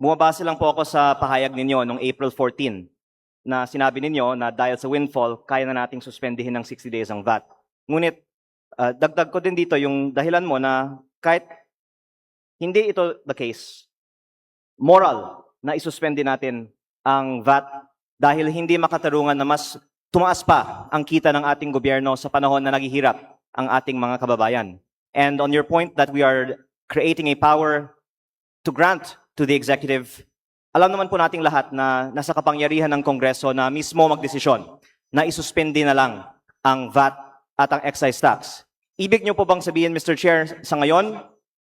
Bumabase lang po ako sa pahayag ninyo noong April 14 na sinabi ninyo na dahil sa windfall, kaya na nating suspendihin ng 60 days ang VAT. Ngunit dagdag ko din dito yung dahilan mo na kahit hindi ito the case, moral na isuspende natin ang VAT dahil hindi makatarungan na mas tumaas pa ang kita ng ating gobyerno sa panahon na naghihirap ang ating mga kababayan. And on your point that we are creating a power to grant to the executive, alam naman po nating lahat na nasa kapangyarihan ng Kongreso na mismo magdesisyon na isuspende na lang ang VAT at ang excise tax. Ibig niyo po bang sabihin, Mr. Chair, sa ngayon,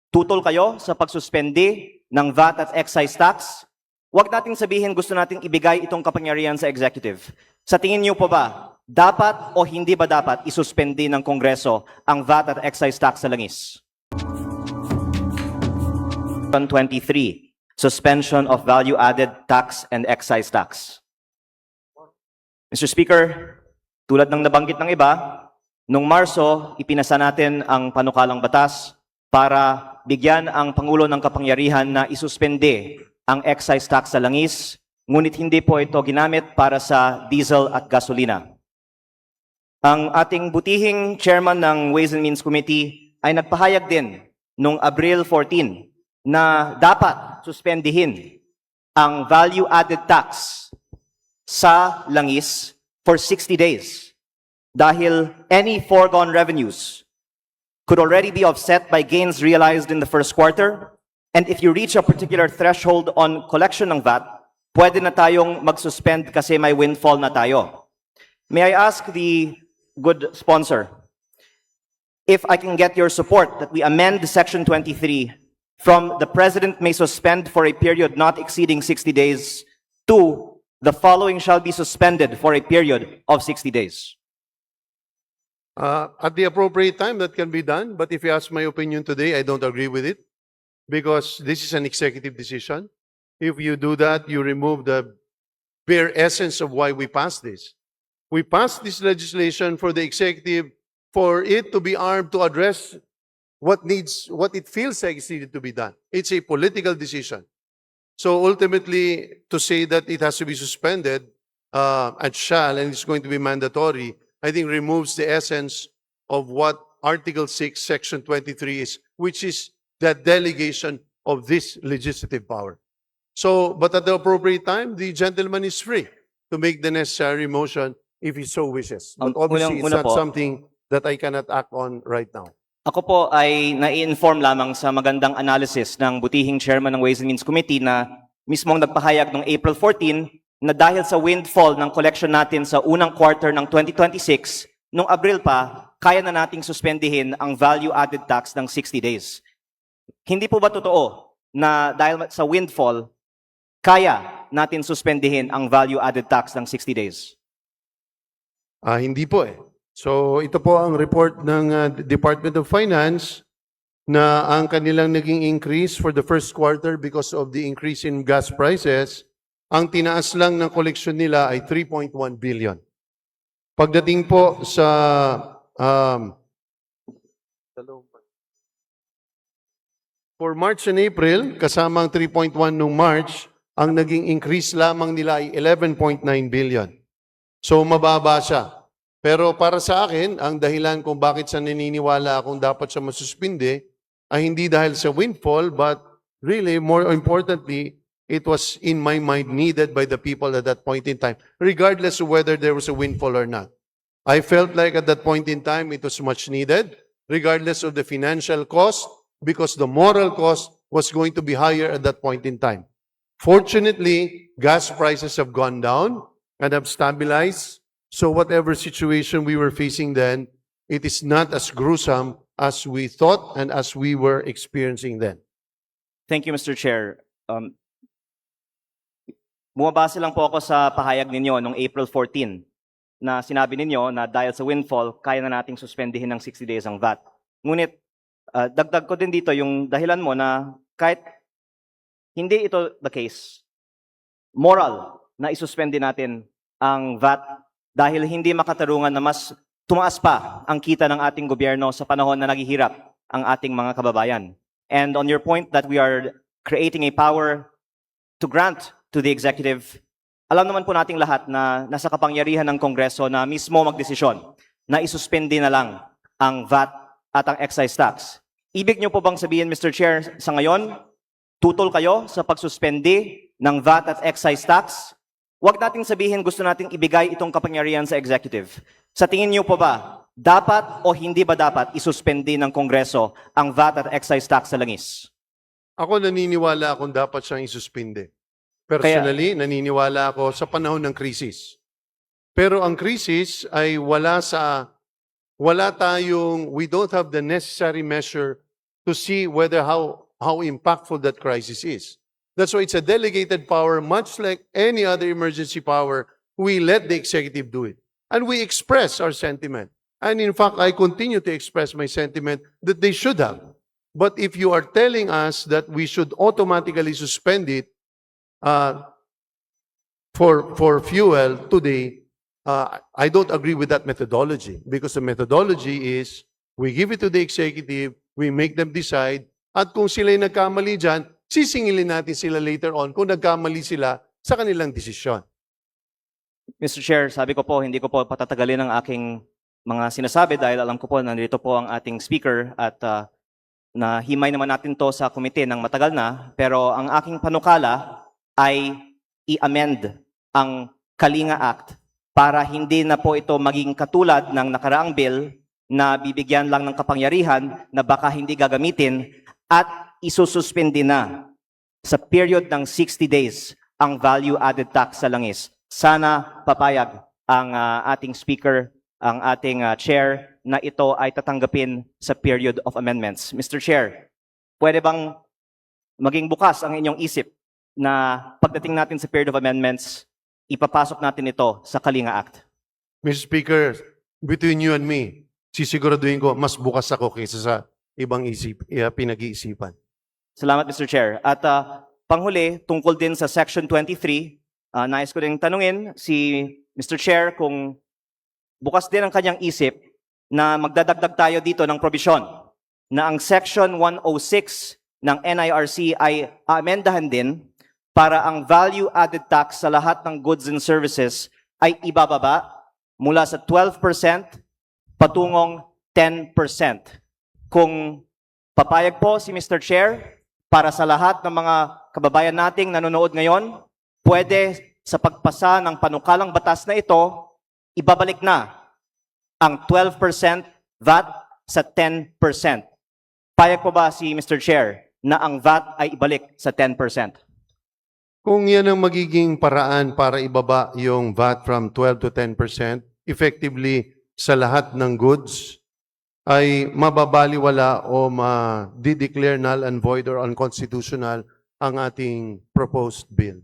tutol kayo sa pagsuspende ng VAT at excise tax? Huwag nating sabihin gusto nating ibigay itong kapangyarihan sa executive. Sa tingin niyo po ba, dapat o hindi ba dapat isuspende ng Kongreso ang VAT at excise tax sa langis? 23, suspension of value-added tax and excise tax. Mr. Speaker, tulad ng nabanggit ng iba, noong Marso, ipinasa natin ang panukalang batas para bigyan ang Pangulo ng kapangyarihan na isuspende ang excise tax sa langis, ngunit hindi po ito ginamit para sa diesel at gasolina. Ang ating butihing chairman ng Ways and Means Committee ay nagpahayag din noong Abril 14 na dapat suspendihin ang value-added tax sa langis for 60 days dahil any foregone revenues could already be offset by gains realized in the first quarter, and if you reach a particular threshold on collection ng VAT, pwede na tayong mag-suspend kasi may windfall na tayo. May I ask the good sponsor if I can get your support that we amend Section 23 from the President may suspend for a period not exceeding 60 days to the following shall be suspended for a period of 60 days. At the appropriate time, that can be done. But if you ask my opinion today, I don't agree with it because this is an executive decision. If you do that, you remove the bare essence of why we passed this. We passed this legislation for the executive, for it to be armed to address what it feels like is needed to be done. It's a political decision. So ultimately, to say that it has to be suspended and it's going to be mandatory, I think removes the essence of what Article 6, Section 23 is, which is the delegation of this legislative power. So, but at the appropriate time, the gentleman is free to make the necessary motion if he so wishes. But obviously, it's not something that I cannot act on right now. Ako po ay nai-inform lamang sa magandang analysis ng butihing chairman ng Ways and Means Committee na mismong nagpahayag noong April 14 na dahil sa windfall ng collection natin sa unang quarter ng 2026, noong Abril pa, kaya na nating suspendihin ang value-added tax ng 60 days. Hindi po ba totoo na dahil sa windfall, kaya natin suspendihin ang value-added tax ng 60 days? Hindi po eh. So ito po ang report ng Department of Finance na ang kanilang naging increase for the first quarter because of the increase in gas prices, ang tinaas lang ng collection nila ay 3.1 billion. Pagdating po sa for March and April, kasama ang 3.1 nung March, ang naging increase lamang nila ay 11.9 billion. So mababa siya. Pero para sa akin, ang dahilan kung bakit sa naniniwala akong dapat siya masuspinde ay hindi dahil sa windfall, but really, more importantly, it was in my mind needed by the people at that point in time, regardless of whether there was a windfall or not. I felt like at that point in time, it was much needed, regardless of the financial cost, because the moral cost was going to be higher at that point in time. Fortunately, gas prices have gone down and have stabilized. So whatever situation we were facing then, it is not as gruesome as we thought and as we were experiencing then. Thank you, Mr. Chair. Bumabase lang po ako sa pahayag ninyo noong April 14 na sinabi ninyo na dahil sa windfall, kaya na nating suspendihin ng 60 days ang VAT. Ngunit dagdag ko din dito yung dahilan mo na kahit hindi ito the case, moral na isuspende natin ang VAT dahil hindi makatarungan na mas tumaas pa ang kita ng ating gobyerno sa panahon na naghihirap ang ating mga kababayan. And on your point that we are creating a power to grant to the executive, alam naman po nating lahat na nasa kapangyarihan ng Kongreso na mismo magdesisyon na isuspende na lang ang VAT at ang excise tax. Ibig niyo po bang sabihin, Mr. Chair, sa ngayon, tutol kayo sa pagsuspende ng VAT at excise tax? Huwag nating sabihin gusto nating ibigay itong kapangyarihan sa executive. Sa tingin niyo po ba, dapat o hindi ba dapat isuspende ng Kongreso ang VAT at excise tax sa langis? Ako naniniwala akong dapat siyang isuspinde. Personally, naniniwala ako sa panahon ng krisis. Pero ang krisis ay we don't have the necessary measure to see whether how impactful that crisis is. That's why it's a delegated power, much like any other emergency power. We let the executive do it. And we express our sentiment. And in fact, I continue to express my sentiment that they should have. But if you are telling us that we should automatically suspend it for fuel today, I don't agree with that methodology. Because the methodology is, we give it to the executive, we make them decide, at kung sila'y nagkamali dyan, sisingilin natin sila later on kung nagkamali sila sa kanilang desisyon. Mr. Chair, sabi ko po, hindi ko po patatagalin ang aking mga sinasabi dahil alam ko po nandito po ang ating speaker at nahimay naman natin to sa komite ng matagal na. Pero ang aking panukala ay i-amend ang Kalinga Act para hindi na po ito maging katulad ng nakaraang bill na bibigyan lang ng kapangyarihan na baka hindi gagamitin at isususpindi na sa period ng 60 days ang value-added tax sa langis. Sana papayag ang ating speaker, ang ating chair, na ito ay tatanggapin sa period of amendments. Mr. Chair, pwede bang maging bukas ang inyong isip na pagdating natin sa period of amendments, ipapasok natin ito sa Kalinga Act? Mr. Speaker, between you and me, sisiguraduhin ko, mas bukas ako kaysa sa ibang pinag-iisipan. Salamat, Mr. Chair. At panghuli, tungkol din sa Section 23, nais ko din tanungin si Mr. Chair kung bukas din ang kanyang isip na magdadagdag tayo dito ng probisyon na ang Section 106 ng NIRC ay amendahan din para ang value-added tax sa lahat ng goods and services ay ibababa mula sa 12% patungong 10%. Kung papayag po si Mr. Chair, para sa lahat ng mga kababayan nating nanonood ngayon, pwede sa pagpasa ng panukalang batas na ito, ibabalik na ang 12% VAT sa 10%. Payag po ba si Mr. Chair na ang VAT ay ibalik sa 10%? Kung yan ang magiging paraan para ibaba yung VAT from 12 to 10%, effectively sa lahat ng goods, ay mababaliwala o ma-declare null and void or unconstitutional ang ating proposed bill.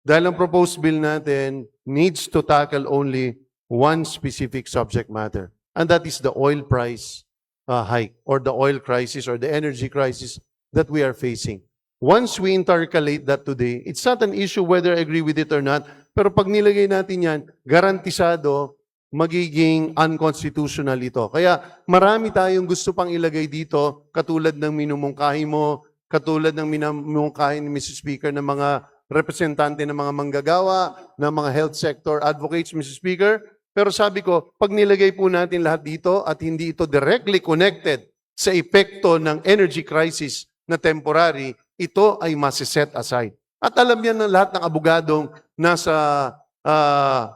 Dahil ang proposed bill natin needs to tackle only one specific subject matter, and that is the oil price hike or the oil crisis or the energy crisis that we are facing. Once we intercalate that today, it's not an issue whether I agree with it or not, pero pag nilagay natin yan, garantisado magiging unconstitutional ito. Kaya marami tayong gusto pang ilagay dito, katulad ng minumungkahi mo, katulad ng minumungkahi ni Mr. Speaker ng mga representante ng mga manggagawa, ng mga health sector advocates, Mr. Speaker. Pero sabi ko, pag nilagay po natin lahat dito at hindi ito directly connected sa epekto ng energy crisis na temporary, ito ay masiset aside. At alam yan ng lahat ng abogadong nasa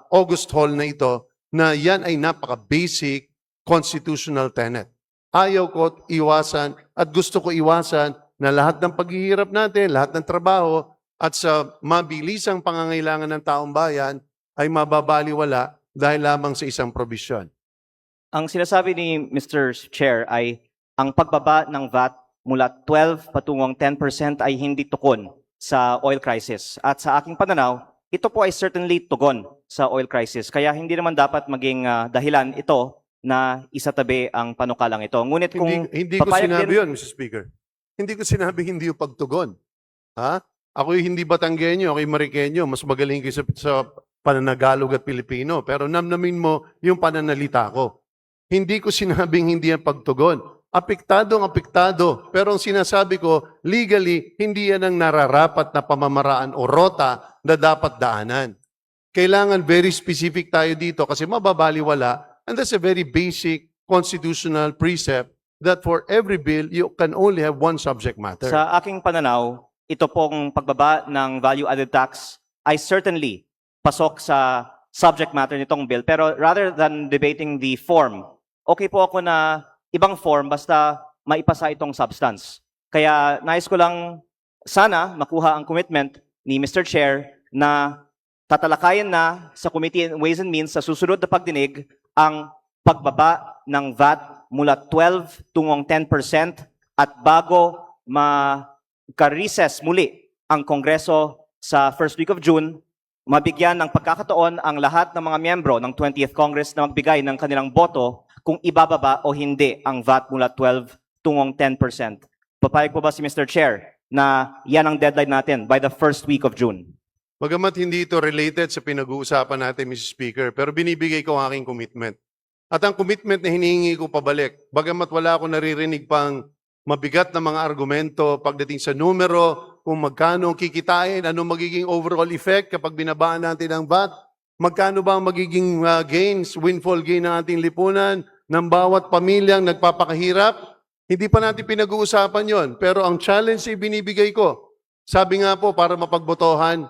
August Hall na ito, na yan ay napaka-basic constitutional tenet. Ayaw ko iwasan at gusto ko iwasan na lahat ng paghihirap natin, lahat ng trabaho at sa mabilisang pangangailangan ng taong bayan ay mababaliwala dahil lamang sa isang probisyon. Ang sinasabi ni Mr. Chair ay ang pagbaba ng VAT mula 12 patungong 10% ay hindi tukon sa oil crisis. At sa aking pananaw, ito po ay certainly tugon sa oil crisis. Kaya hindi naman dapat maging dahilan ito na isatabi ang panukalang ito. Ngunit kung hindi ko sinabi yun, Mr. Speaker. Hindi ko sinabi hindi yung pagtugon. Ha? Ako'y hindi Batanggenyo, ako'y Marikenyo. Mas magaling kayo sa pananagalog at Pilipino. Pero namnamin mo yung pananalita ko. Hindi ko sinabing hindi ang pagtugon. Apektado. Pero ang sinasabi ko, legally, hindi yan ang nararapat na pamamaraan o rota na dapat daanan. Kailangan very specific tayo dito kasi mababaliwala, and that's a very basic constitutional precept that for every bill, you can only have one subject matter. Sa aking pananaw, ito pong pagbaba ng value-added tax ay certainly pasok sa subject matter nitong bill. Pero rather than debating the form, okay po ako na ibang form basta maipasa itong substance. Kaya nais ko lang sana makuha ang commitment ni Mr. Chair na tatalakayan na sa Committee on Ways and Means sa susunod na pagdinig ang pagbaba ng VAT mula 12 tungong 10% at bago magka-recess muli ang Kongreso sa first week of June, mabigyan ng pagkakataon ang lahat ng mga miyembro ng 20th Congress na magbigay ng kanilang boto kung ibababa o hindi ang VAT mula 12 tungong 10%. Papayag po ba si Mr. Chair na yan ang deadline natin by the first week of June? Bagamat hindi ito related sa pinag-uusapan natin, Mr. Speaker, pero binibigay ko ang aking commitment. At ang commitment na hinihingi ko pabalik, bagamat wala ako naririnig pang mabigat na mga argumento pagdating sa numero, kung magkano kikitain, ano magiging overall effect kapag binabaan natin ang VAT, magkano ba ang magiging gains, windfall gain ng ating lipunan, ng bawat pamilyang nagpapakahirap, hindi pa natin pinag-uusapan yon. Pero ang challenge ay binibigay ko. Sabi nga po, para mapagbotohan,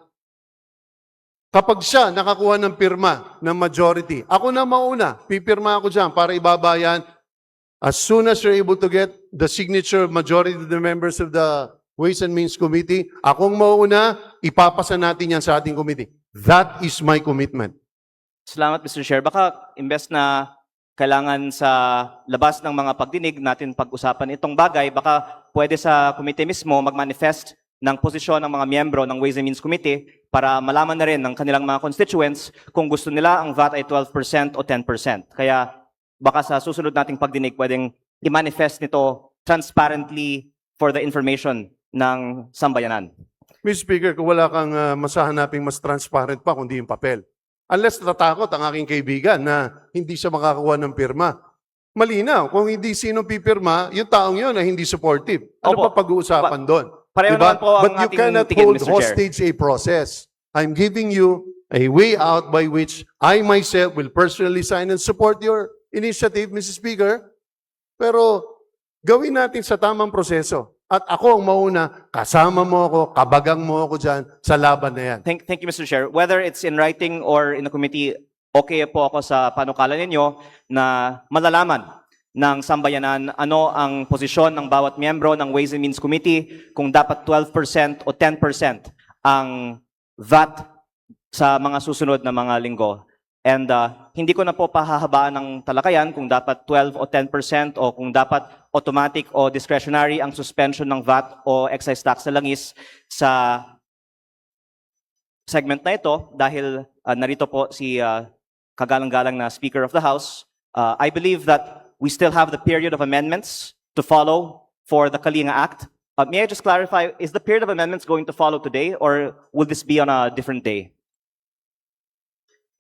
kapag siya nakakuha ng pirma ng majority, ako na mauna, pipirma ako dyan para ibabayan. As soon as you're able to get the signature majority of the members of the Ways and Means Committee, akong mauna, ipapasa natin yan sa ating committee. That is my commitment. Salamat, Mr. Chair. Baka imbes na kailangan sa labas ng mga pagdinig natin pag-usapan itong bagay, baka pwede sa committee mismo mag-manifest ng posisyon ng mga miyembro ng Ways and Means Committee para malaman na rin ng kanilang mga constituents kung gusto nila ang VAT ay 12% o 10%. Kaya baka sa susunod nating pagdinig pwedeng i-manifest nito transparently for the information ng sambayanan. Mr. Speaker, kung wala kang masahanaping mas transparent pa kundi yung papel. Unless natatakot ang aking kaibigan na hindi siya makakuha ng pirma. Malinaw, kung hindi sino pipirma, yung taong yun ay hindi supportive. Ano Opo. pa pag-uusapan doon? Pareho Diba? naman po ang But you ating cannot tingin, hold Mr. Chair. hostage a process. I'm giving you a way out by which I myself will personally sign and support your initiative, Mr. Speaker. Pero gawin natin sa tamang proseso. At ako ang mauna, kasama mo ako, kabagang mo ako dyan sa laban na yan. Thank you, Mr. Chair. Whether it's in writing or in the committee, okay po ako sa panukala ninyo na malalaman ng sambayanan ano ang posisyon ng bawat miyembro ng Ways and Means Committee, kung dapat 12% o 10% ang VAT sa mga susunod na mga linggo. And hindi ko na po pahahabaan ng talakayan kung dapat 12 o 10% o kung dapat automatic o discretionary ang suspension ng VAT o excise tax sa langis sa segment na ito dahil narito po si kagalang-galang na Speaker of the House. I believe that we still have the period of amendments to follow for the Kalinga Act. May I just clarify, is the period of amendments going to follow today or will this be on a different day?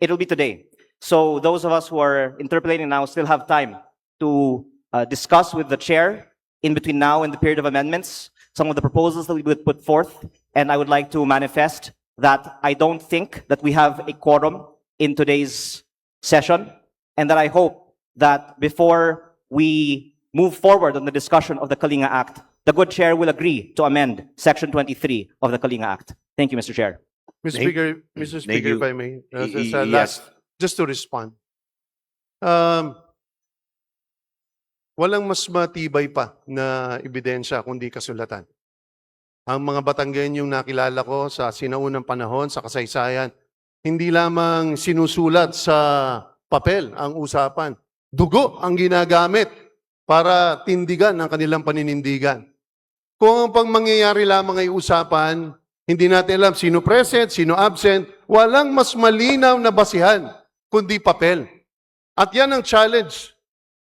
It'll be today. So those of us who are interpolating now still have time to discuss with the chair in between now and the period of amendments some of the proposals that we would put forth. And I would like to manifest that I don't think that we have a quorum in today's session and that I hope that before we move forward on the discussion of the Kalinga Act, the good chair will agree to amend Section 23 of the Kalinga Act. Thank you, Mr. Chair. Mr. Thank- Speaker, you. if I may, Yes. last, just to respond. Walang mas matibay pa na ebidensya kundi kasulatan. Ang mga Batanggenyong nakilala ko sa sinaunang panahon, sa kasaysayan, hindi lamang sinusulat sa papel ang usapan. Dugo ang ginagamit para tindigan ang kanilang paninindigan. Kung ang pangmangyayari lamang ay usapan, hindi natin alam sino present, sino absent, walang mas malinaw na basihan kundi papel. At yan ang challenge.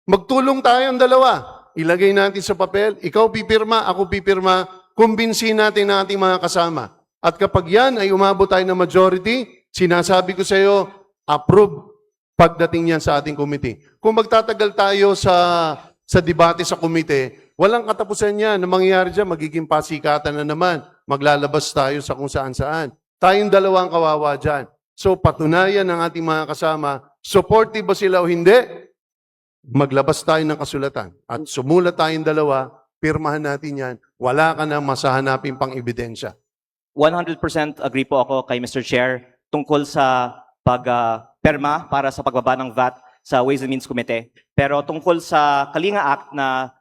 Magtulong tayong dalawa. Ilagay natin sa papel, ikaw pipirma, ako pipirma, kumbinsin natin ang ating mga kasama. At kapag yan ay umabot tayo ng majority, sinasabi ko sa iyo, approve pagdating yan sa ating committee. Kung magtatagal tayo sa sa debate sa komite, walang katapusan yan. Na mangyayari dyan, magiging pasikatan na naman. Maglalabas tayo sa kung saan-saan. Tayong dalawang kawawa dyan. So patunayan ng ating mga kasama, supportive ba sila o hindi? Maglabas tayo ng kasulatan. At sumulat tayong dalawa, pirmahan natin yan. Wala ka na masahanapin pang ebidensya. 100% agree po ako kay Mr. Chair tungkol sa pagperma para sa pagbaba ng VAT sa Ways and Means Committee. Pero tungkol sa Kalinga Act na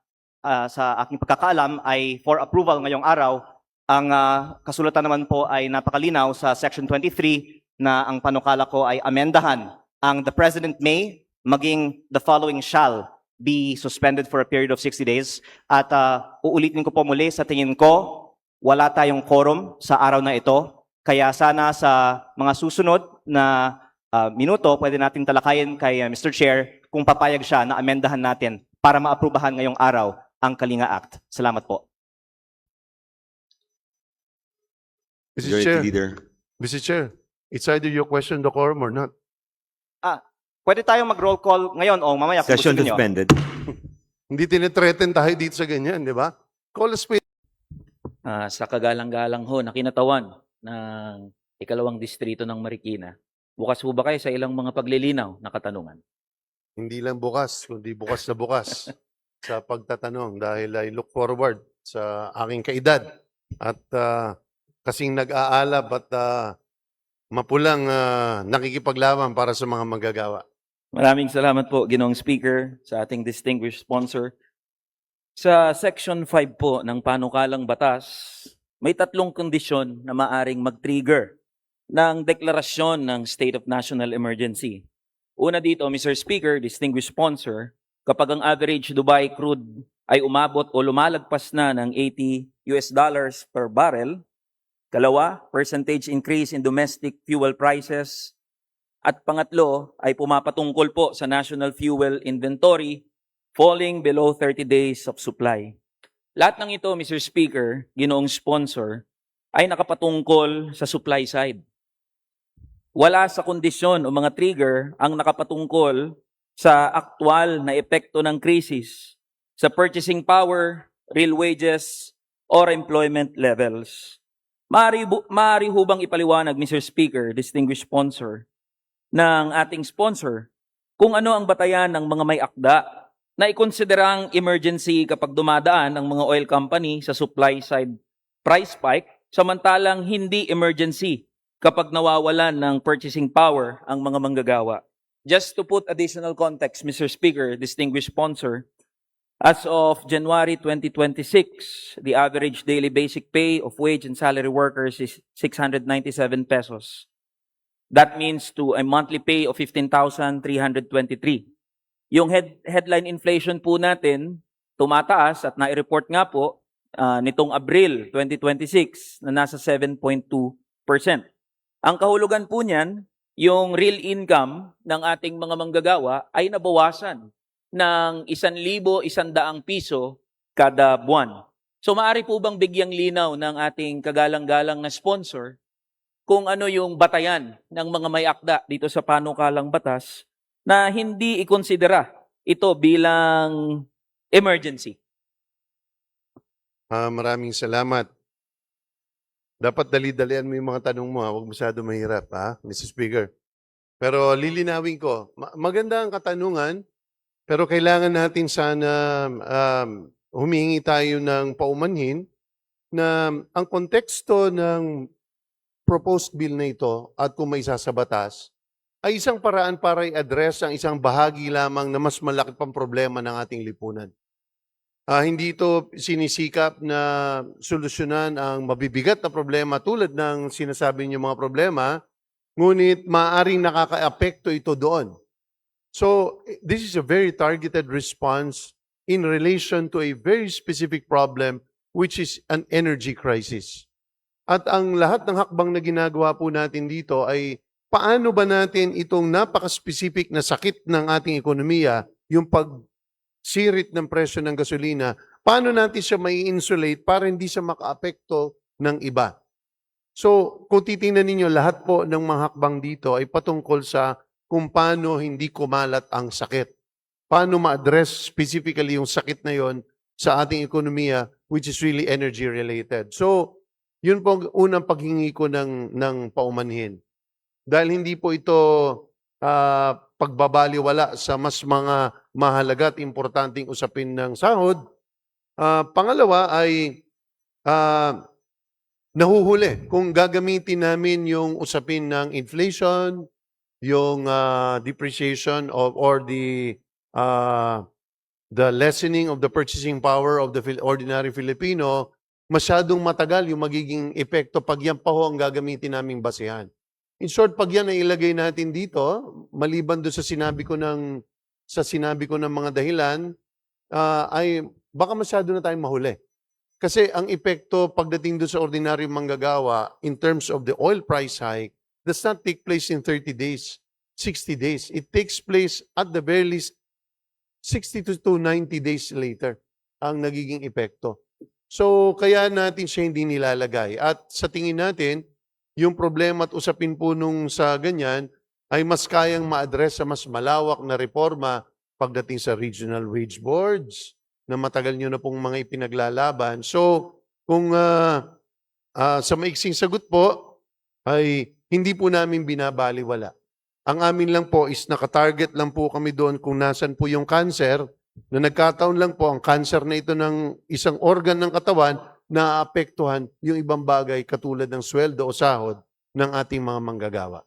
sa aking pagkakaalam ay for approval ngayong araw, ang kasulatan naman po ay napakalinaw sa Section 23 na ang panukala ko ay amendahan ang the President may maging the following shall be suspended for a period of 60 days. At uulitin ko po muli, sa tingin ko, wala tayong quorum sa araw na ito. Kaya sana sa mga susunod na minuto, pwede natin talakayin kay Mr. Chair kung papayag siya na amendahan natin para maaprubahan ngayong araw ang Kalinga Act. Salamat po. Mr. Majority Chair, Leader. Mr. Chair, it's either you question the quorum or not. Pwede tayong mag-roll call ngayon o mamaya kung gusto Session niyo. suspended. Hindi tinitreaten tayo dito sa ganyan, di ba? Call a spade. Sa kagalang-galang ho na kinatawan ng ikalawang distrito ng Marikina, bukas ho ba kayo sa ilang mga paglilinaw na katanungan? Hindi lang bukas, kundi bukas na bukas sa pagtatanong dahil I look forward sa aking kaedad at kasing nag-aalab at mapulang nakikipaglaban para sa mga manggagawa. Maraming salamat po, Ginoong Speaker, sa ating distinguished sponsor. Sa Section 5 po ng panukalang batas, may 3 kondisyon na maaring mag-trigger ng deklarasyon ng State of National Emergency. Una dito, Mr. Speaker, distinguished sponsor, kapag ang average Dubai crude ay umabot o lumalagpas na ng $80 per barrel. Kalawa, percentage increase in domestic fuel prices. At pangatlo ay pumapatungkol po sa national fuel inventory falling below 30 days of supply. Lahat ng ito, Mr. Speaker, Ginoong sponsor, ay nakapatungkol sa supply side. Wala sa kondisyon o mga trigger ang nakapatungkol sa aktwal na epekto ng krisis sa purchasing power, real wages, or employment levels. Maaari ho bang ipaliwanag, Mr. Speaker, distinguished sponsor, ng ating sponsor kung ano ang batayan ng mga may akda na ikonsiderang emergency kapag dumadaan ang mga oil company sa supply side price spike, samantalang hindi emergency kapag nawawalan ng purchasing power ang mga manggagawa. Just to put additional context, Mr. Speaker, distinguished sponsor, as of January 2026, the average daily basic pay of wage and salary workers is 697 pesos. That means to a monthly pay of 15,323. Yung headline inflation po natin, tumataas at nai-report nga po nitong Abril 2026 na nasa 7.2%. Ang kahulugan po niyan, yung real income ng ating mga manggagawa ay nabawasan ng 1,100 piso kada buwan. So maaari po bang bigyang linaw ng ating kagalang-galang na sponsor kung ano yung batayan ng mga may akda dito sa panukalang batas na hindi ikonsidera ito bilang emergency? Maraming salamat. Dapat dali-dalian mo yung mga tanong mo, huwag masyado mahirap, Mr. Speaker. Pero lilinawin ko, maganda ang katanungan, pero kailangan natin sana humingi tayo ng paumanhin na ang konteksto ng proposed bill na ito at kung may isa sa batas ay isang paraan para i-address ang isang bahagi lamang na mas malaki pang problema ng ating lipunan. Hindi ito sinisikap na solusyonan ang mabibigat na problema tulad ng sinasabi niyo mga problema, ngunit maaaring nakakaapekto ito doon. So, this is a very targeted response in relation to a very specific problem which is an energy crisis. At ang lahat ng hakbang na ginagawa po natin dito ay paano ba natin itong napaka-specific na sakit ng ating ekonomiya, yung pagsirit ng presyo ng gasolina, paano natin siya mai-insulate para hindi siya maka-apekto ng iba. So, kung titingnan ninyo, lahat po ng mga hakbang dito ay patungkol sa kung paano hindi kumalat ang sakit. paano ma-address specifically yung sakit na yon sa ating ekonomiya, which is really energy related. So, yun po ang unang paghingi ko ng paumanhin. Dahil hindi po ito pagbabaliwala sa mas mga mahalaga at importanteng usapin ng sahod. Pangalawa ay nahuhuli kung gagamitin namin yung usapin ng inflation, yung depreciation or the lessening of the purchasing power of the ordinary Filipino, masyadong matagal yung magiging epekto pag yan pa ho ang gagamitin naming basehan. In short, pag yan ay ilagay natin dito, maliban doon sa sinabi ko ng mga dahilan, ay baka masyado na tayong mahuli. Kasi ang epekto pagdating doon sa ordinaryong manggagawa in terms of the oil price hike does not take place in 30 days, 60 days. It takes place at the very least 60 to 90 days later ang nagiging epekto. So, kaya natin siya hindi nilalagay. At sa tingin natin, yung problema at usapin po nung sa ganyan ay mas kayang ma-address sa mas malawak na reforma pagdating sa regional wage boards na matagal nyo na pong mga ipinaglalaban. So, kung sa maiksing sagot po, ay hindi po namin binabaliwala. Ang amin lang po is nakatarget lang po kami doon kung nasan po yung cancer, na nagkataon lang po ang cancer na ito ng isang organ ng katawan na apektuhan yung ibang bagay katulad ng sweldo o sahod ng ating mga manggagawa.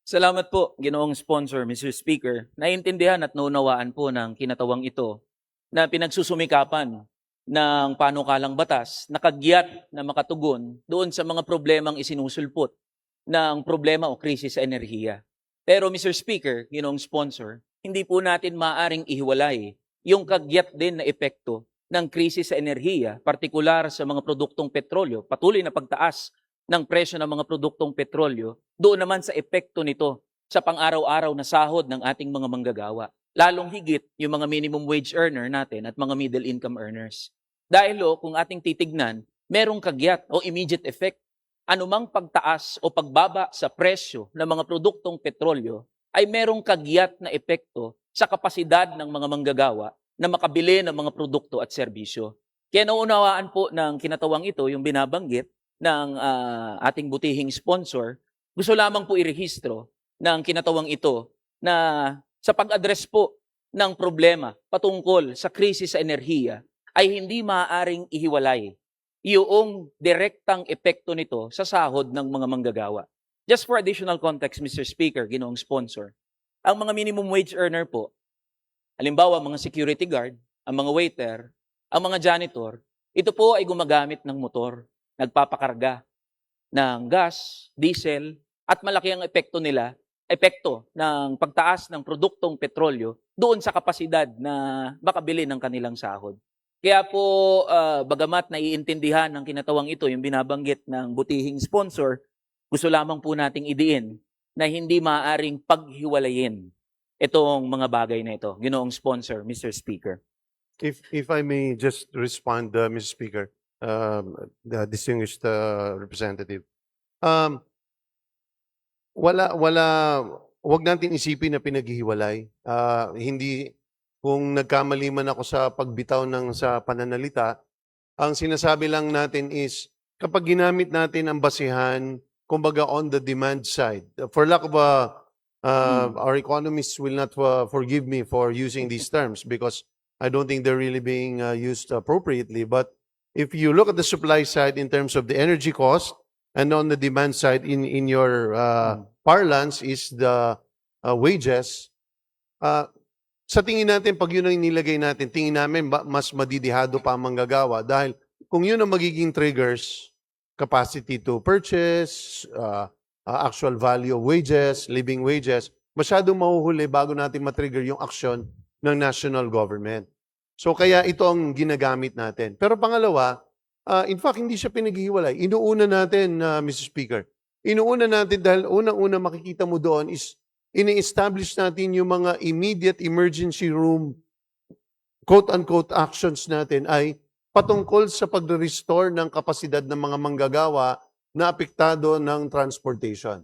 Salamat po, Ginoong Sponsor, Mr. Speaker. Naiintindihan at naunawaan po ng kinatawang ito na pinagsusumikapan ng panukalang batas na kagyat na makatugon doon sa mga problemang isinusulpot ng problema o krisis sa enerhiya. Pero Mr. Speaker, Ginoong Sponsor, hindi po natin maaring ihiwalay yung kagyat din na epekto ng krisis sa enerhiya, partikular sa mga produktong petrolyo, patuloy na pagtaas ng presyo ng mga produktong petrolyo, doon naman sa epekto nito sa pang-araw-araw na sahod ng ating mga manggagawa. Lalong higit yung mga minimum wage earner natin at mga middle income earners. Dahil kung ating titignan, merong kagyat o immediate effect. Anumang pagtaas o pagbaba sa presyo ng mga produktong petrolyo ay merong kagyat na epekto sa kapasidad ng mga manggagawa na makabili ng mga produkto at serbisyo. Kaya naunawaan po ng kinatawang ito, yung binabanggit ng ating butihing sponsor, gusto lamang po irehistro ng kinatawang ito na sa pag-address po ng problema patungkol sa krisis sa enerhiya ay hindi maaaring ihiwalay yung direktang epekto nito sa sahod ng mga manggagawa. Just for additional context, Mr. Speaker, Ginoong Sponsor, ang mga minimum wage earner po, halimbawa mga security guard, ang mga waiter, ang mga janitor, ito po ay gumagamit ng motor, nagpapakarga ng gas, diesel, at malaki ang epekto ng pagtaas ng produktong petrolyo doon sa kapasidad na makabili ng kanilang sahod. Kaya po, bagamat naiintindihan ng kinatawang ito, yung binabanggit ng butihing sponsor, gusto lamang po nating idiin na hindi maaaring paghiwalayin itong mga bagay na ito. Ginoong Sponsor, Mr. Speaker. If I may just respond, Mr. Speaker, the distinguished representative. Wag natin isipin na pinaghihiwalay. Hindi, kung nagkamali man ako sa pagbitaw sa pananalita, ang sinasabi lang natin is, kapag ginamit natin ang basihan, kumbaga on the demand side, for lack of our economists will not forgive me for using these terms because I don't think they're really being used appropriately. But if you look at the supply side in terms of the energy cost, and on the demand side in your parlance is the wages, sa tingin natin, pag yun ang nilagay natin, tingin namin mas madidihado pa ang manggagawa dahil kung yun ang magiging triggers, capacity to purchase, actual value of wages, living wages, masyadong mahuhuli bago natin matrigger yung aksyon ng national government. So kaya ito ang ginagamit natin. Pero pangalawa, in fact, hindi siya pinaghihiwalay. Inuuna natin, Mr. Speaker. Inuuna natin dahil unang-una makikita mo doon is ini-establish natin yung mga immediate emergency room quote-unquote actions natin ay patungkol sa pag-restore ng kapasidad ng mga manggagawa na apektado ng transportation.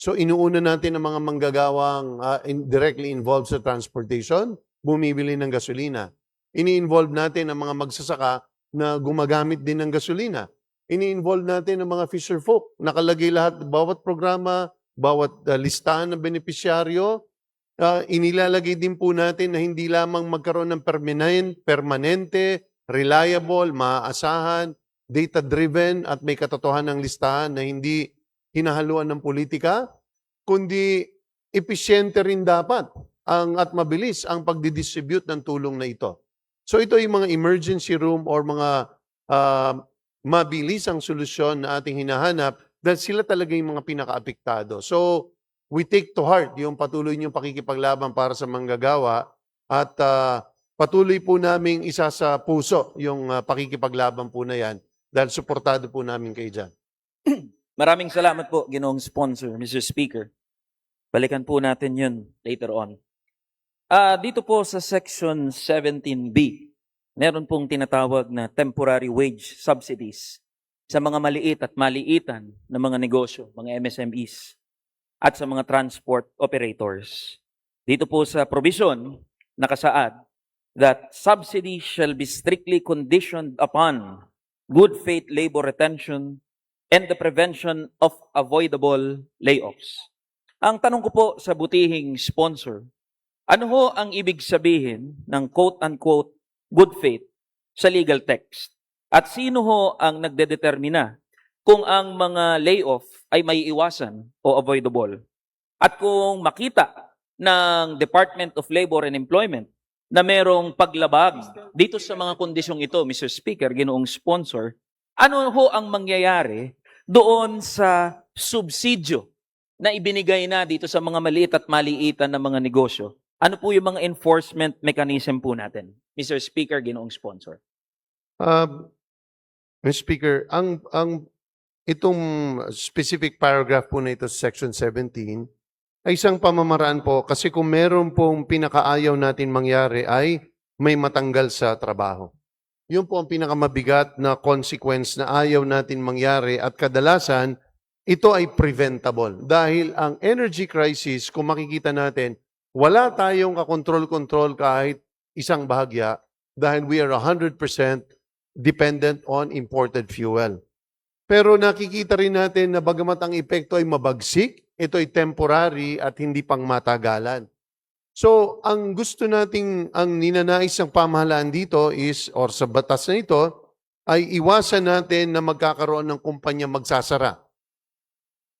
So inuuna natin ang mga manggagawang directly involved sa transportation, bumibili ng gasolina. Ini-involve natin ang mga magsasaka na gumagamit din ng gasolina. Ini-involve natin ang mga fisherfolk. Nakalagay lahat, bawat programa, bawat listahan ng benepisyaryo. Inilalagay din po natin na hindi lamang magkaroon ng permanente, reliable, maaasahan, data-driven at may katotohanan ng listahan na hindi hinahaluan ng politika, kundi episyente rin dapat at mabilis ang pagdidistribute ng tulong na ito. So ito yung mga emergency room or mga mabilis ang solusyon na ating hinahanap dahil sila talaga yung mga pinaka-apektado. So we take to heart yung patuloy niyong pakikipaglaban para sa manggagawa at patuloy po naming isa sa puso yung pakikipaglaban po na yan dahil suportado po namin kayo dyan. Maraming salamat po, Ginoong Sponsor, Mr. Speaker. Balikan po natin yun later on. Dito po sa Section 17B, meron pong tinatawag na temporary wage subsidies sa mga maliit at maliitan na mga negosyo, mga MSMEs, at sa mga transport operators. Dito po sa provision, nakasaad that subsidy shall be strictly conditioned upon good faith labor retention and the prevention of avoidable layoffs. Ang tanong ko po sa butihing sponsor, ano ho ang ibig sabihin ng quote-unquote good faith sa legal text? At sino ho ang nagdedetermina kung ang mga layoff ay may iwasan o avoidable? At kung makita ng Department of Labor and Employment na merong paglabag dito sa mga kondisyong ito, Mr. Speaker, Ginoong Sponsor, ano ho ang mangyayari doon sa subsidyo na ibinigay na dito sa mga maliit at maliitan na mga negosyo? Ano po yung mga enforcement mechanism po natin? Mr. Speaker, Ginoong Sponsor. Mr. Speaker, itong specific paragraph po na ito sa Section 17 ay isang pamamaraan po kasi kung meron pong pinakaayaw natin mangyari ay may matanggal sa trabaho. Yun po ang pinakamabigat na consequence na ayaw natin mangyari at kadalasan ito ay preventable. Dahil ang energy crisis, kung makikita natin, wala tayong kakontrol-kontrol kahit isang bahagya dahil we are 100% dependent on imported fuel. Pero nakikita rin natin na bagamat ang epekto ay mabagsik, ito ay temporary at hindi pang matagalan. So, ang gusto nating, ang ninanais ng pamahalaan dito is, or sa batas na ito, ay iwasan natin na magkakaroon ng kumpanya magsasara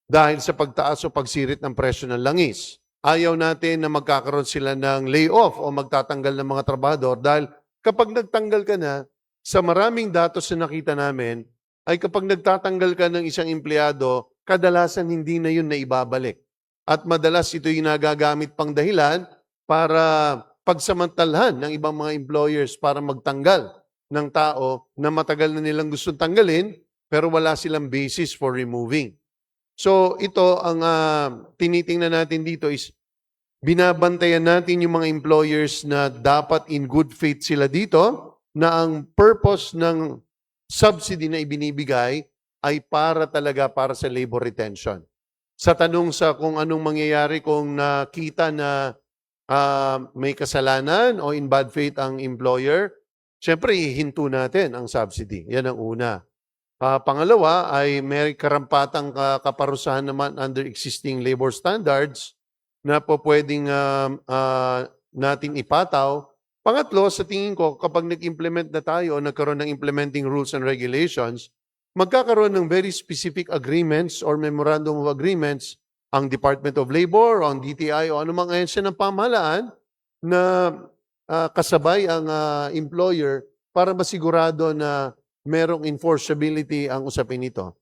dahil sa pagtaas o pagsirit ng presyo ng langis. Ayaw natin na magkakaroon sila ng layoff o magtatanggal ng mga trabahador dahil kapag nagtanggal ka na, sa maraming datos na nakita namin, ay kapag nagtatanggal ka ng isang empleyado, kadalasan hindi na yun na ibabalik. At madalas ito yung nagagamit pang dahilan para pagsamantalhan ng ibang mga employers para magtanggal ng tao na matagal na nilang gustong tanggalin pero wala silang basis for removing. So ito ang tinitingnan natin dito is binabantayan natin yung mga employers na dapat in good faith sila dito na ang purpose ng subsidy na ibinibigay ay para talaga para sa labor retention. Sa tanong sa kung anong mangyayari kung nakita na may kasalanan o in bad faith ang employer, syempre hihinto natin ang subsidy. Yan ang una. Pangalawa ay may karampatang kaparusahan naman under existing labor standards na po pwedeng natin ipataw. Pangatlo, sa tingin ko, kapag nag-implement na tayo o nagkaroon ng implementing rules and regulations, magkakaroon ng very specific agreements or memorandum of agreements ang Department of Labor, o ang DTI, o anumang ahensya ng pamahalaan na kasabay ang employer para masigurado na merong enforceability ang usapin nito.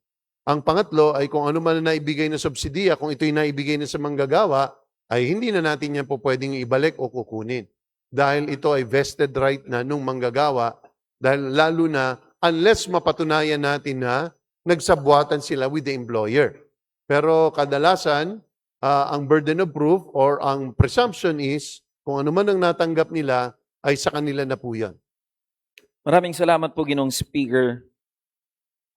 Ang pangatlo ay kung ano man na naibigay na subsidiya, kung ito'y naibigay na sa manggagawa, ay hindi na natin yan po pwedeng ibalik o kukunin. Dahil ito ay vested right na nung manggagawa, dahil lalo na unless mapatunayan natin na nagsabwatan sila with the employer. Pero kadalasan, ang burden of proof or ang presumption is, kung ano man ang natanggap nila, ay sa kanila na po yan. Maraming salamat po, Ginoong Speaker,